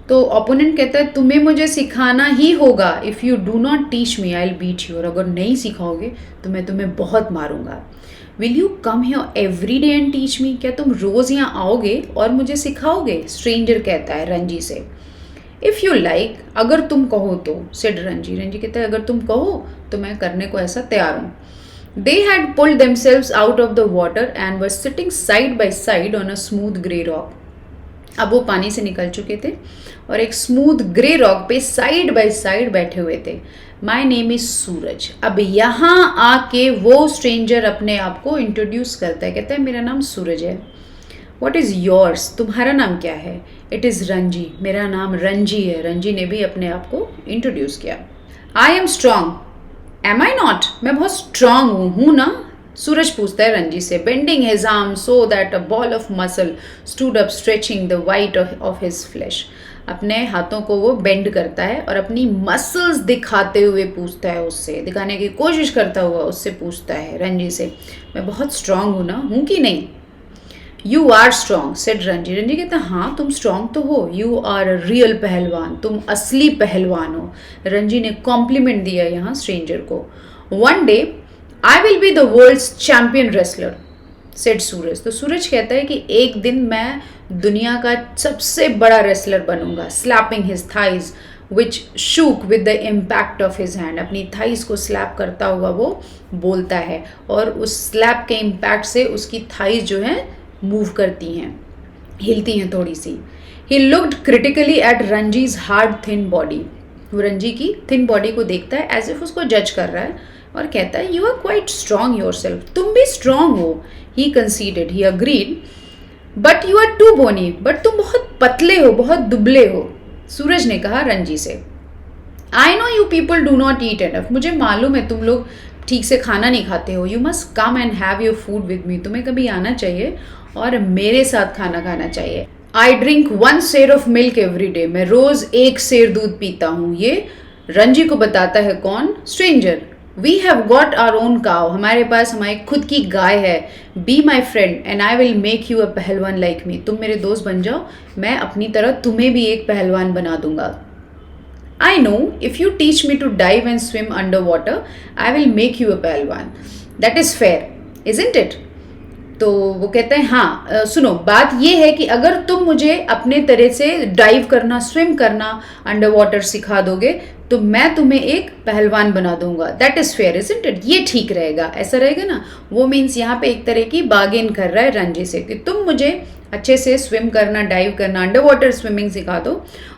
तो ओपोनेंट कहता है, तुम्हें मुझे सिखाना ही होगा। If you do not teach me I will beat you. और अगर नहीं सिखाओगे तो मैं तुम्हें बहुत मारूंगा। Will you come here every day and teach me? क्या तुम रोज़ यहाँ आओगे और मुझे सिखाओगे? स्ट्रेंजर कहता है रंजी से। इफ़ यू लाइक, अगर तुम कहो तो, सेड रंजी। रंजी कहता है, अगर तुम कहो तो मैं करने को ऐसा तैयार हूँ। They had pulled themselves out of the water and were sitting side by side on a smooth grey rock. अब वो पानी से निकल चुके थे और एक स्मूथ ग्रे रॉक पे साइड बाय साइड बैठे हुए थे। माई नेम इज सूरज। अब यहाँ आके वो स्ट्रेंजर अपने आप को इंट्रोड्यूस करता है, कहता है मेरा नाम सूरज है। What is yours? तुम्हारा नाम क्या है? It is Ranji. मेरा नाम रंजी है। रंजी ने भी अपने आप को इंट्रोड्यूस किया। I am strong. Am I not? मैं बहुत स्ट्रांग हूँ ना? सूरज पूछता है रंजी से। Bending his arm so that a ball of muscle stood up stretching the white of his flash. अपने हाथों को वो बेंड करता है और अपनी मसल्स दिखाते हुए पूछता है उससे, दिखाने की कोशिश करता हुआ उससे पूछता है रंजी से, मैं बहुत स्ट्रांग हूँ ना? हूँ कि नहीं? You are strong said Ranji. Ranji कहता है, हाँ तुम स्ट्रांग तो हो। यू आर अ रियल पहलवान, तुम असली पहलवान हो। रंजी ने कॉम्प्लीमेंट दिया यहाँ स्ट्रेंजर को। One day I will be the world's champion wrestler said Suraj. तो सूरज कहता है कि एक दिन मैं दुनिया का सबसे बड़ा रेसलर बनूंगा। Slapping his thighs which shook with the impact of his hand. अपनी थाइज को स्लैप करता हुआ वो बोलता है और उस स्लैप के इम्पैक्ट से उसकी थाइज जो है मूव करती हैं, हिलती हैं थोड़ी सी। He looked critically at Ranji's hard thin body. वो रंजी की थिन बॉडी को देखता है एज इफ उसको जज कर रहा है और कहता है, you are quite strong yourself. तुम भी स्ट्रांग हो। He conceded, he agreed, but you are too bony. But तुम बहुत पतले हो, बहुत दुबले हो। सूरज ने कहा रंजी से, I know you people do not eat enough. मुझे मालूम है तुम लोग ठीक से खाना नहीं खाते हो। You must come and have your food with me. तुम्हें कभी आना चाहिए और मेरे साथ खाना खाना चाहिए। आई ड्रिंक 1 सेर ऑफ मिल्क एवरी डे। मैं रोज 1 सेर दूध पीता हूँ। ये रंजी को बताता है कौन? Stranger. We have got our own cow. हमारे पास हमारी खुद की गाय है। Be my friend and I will make you a pahalwan like मी। तुम मेरे दोस्त बन जाओ, मैं अपनी तरह तुम्हें भी एक पहलवान बना दूंगा। I know if you teach me to dive and swim under water I will make you a pahalwan. That is fair, isn't it? तो वो कहते हैं, हाँ सुनो, बात ये है कि अगर तुम मुझे अपने तरह से डाइव करना, स्विम करना, अंडर वाटर सिखा दोगे तो मैं तुम्हें एक पहलवान बना दूंगा। That is fair, isn't it? ये ठीक रहेगा, ऐसा रहेगा ना? वो मीन्स यहाँ पे एक तरह की बार्गेन कर रहा है रंजी से कि तुम मुझे अच्छे से स्विम करना, डाइव करना, अंडर वाटर स्विमिंग सिखा दो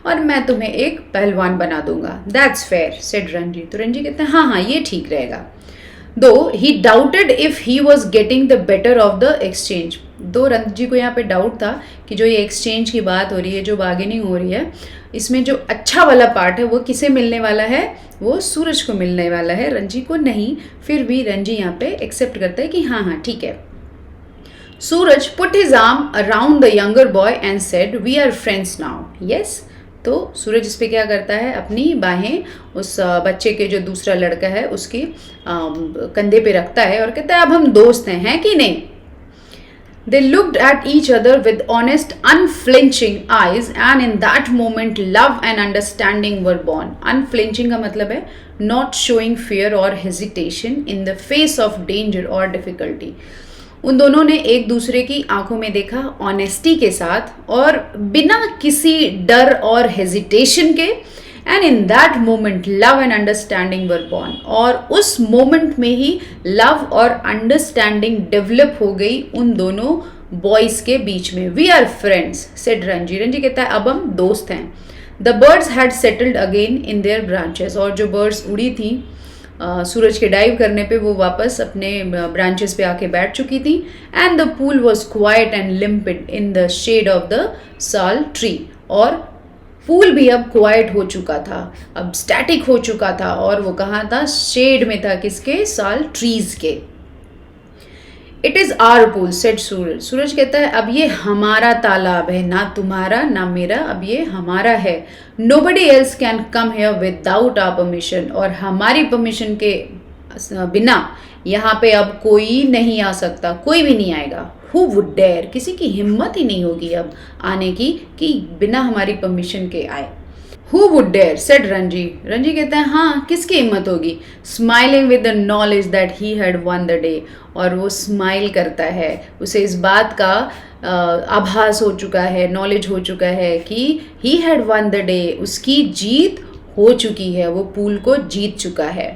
और मैं तुम्हें एक पहलवान बना दूंगा। That's fair said Ranji. तो रणजी कहते हैं हाँ हाँ ये ठीक रहेगा। Though he doubted if he was getting the better of the exchange. दो रणजी को यहाँ पे डाउट था कि जो ये एक्सचेंज की बात हो रही है, जो बार्गेनिंग हो रही है, इसमें जो अच्छा वाला पार्ट है वो किसे मिलने वाला है, वो सूरज को मिलने वाला है, रणजी को नहीं। फिर भी रणजी यहाँ पे एक्सेप्ट करता है कि हाँ हाँ ठीक है। Suraj put his arm around the younger boy and said we are friends now. Yes, तो सूरज इस पे क्या करता है, अपनी बाहें उस बच्चे के जो दूसरा लड़का है उसके कंधे पे रखता है और कहता है अब हम दोस्त हैं कि नहीं। They looked at each other with honest, unflinching eyes, and in that moment, love and understanding were born. Unflinching का मतलब है not showing fear or hesitation in the face of danger or difficulty. उन दोनों ने एक दूसरे की आंखों में देखा ऑनेस्टी के साथ और बिना किसी डर और हेजिटेशन के। And in that moment love and understanding were born. और उस मोमेंट में ही लव और अंडरस्टैंडिंग डेवलप हो गई उन दोनों बॉयज के बीच में। We are friends said Ranji. Ranji कहता है अब हम दोस्त हैं। The birds had settled again in their branches. और जो बर्ड्स उड़ी थी सूरज के डाइव करने पे वो वापस अपने ब्रांचेस पे आके बैठ चुकी थी। And the pool was quiet and limpid in the shade of the sal tree. और पूल भी अब क्वाइट हो चुका था, अब स्टैटिक हो चुका था और वो कहाँ था, शेड में था, किसके, साल ट्रीज के। It is our pool said Suraj. Suraj कहता है अब ये हमारा तालाब है, ना तुम्हारा ना मेरा, अब ये हमारा है। Nobody else can come here without our permission. और हमारी परमिशन के बिना यहाँ पे अब कोई नहीं आ सकता, कोई भी नहीं आएगा। Who would dare? किसी की हिम्मत ही नहीं होगी अब आने की कि बिना हमारी परमिशन के आए। Who would dare? said Ranji. Ranji कहते हैं हाँ किसकी हिम्मत होगी। Smiling with the knowledge that he had won the day। और वो स्माइल करता है, उसे इस बात का आभास हो चुका है, नॉलेज हो चुका है कि he had won the day, उसकी जीत हो चुकी है, वो पूल को जीत चुका है।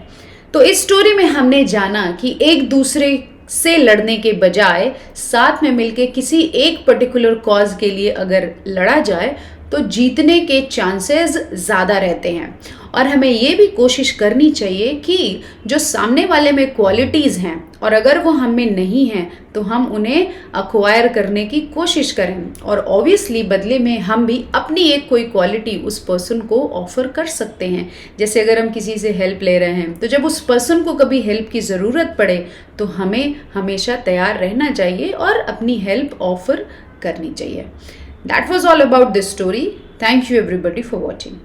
तो इस स्टोरी में हमने जाना कि एक दूसरे से लड़ने के बजाय साथ में मिलके किसी एक पर्टिकुलर कॉज के लिए अगर लड़ा जाए तो जीतने के चांसेस ज़्यादा रहते हैं। और हमें ये भी कोशिश करनी चाहिए कि जो सामने वाले में क्वालिटीज़ हैं और अगर वो हम में नहीं हैं तो हम उन्हें अक्वायर करने की कोशिश करें। और ऑब्वियसली बदले में हम भी अपनी एक कोई क्वालिटी उस पर्सन को ऑफर कर सकते हैं। जैसे अगर हम किसी से हेल्प ले रहे हैं तो जब उस पर्सन को कभी हेल्प की ज़रूरत पड़े तो हमें हमेशा तैयार रहना चाहिए और अपनी हेल्प ऑफर करनी चाहिए। That was all about this story. Thank you everybody for watching.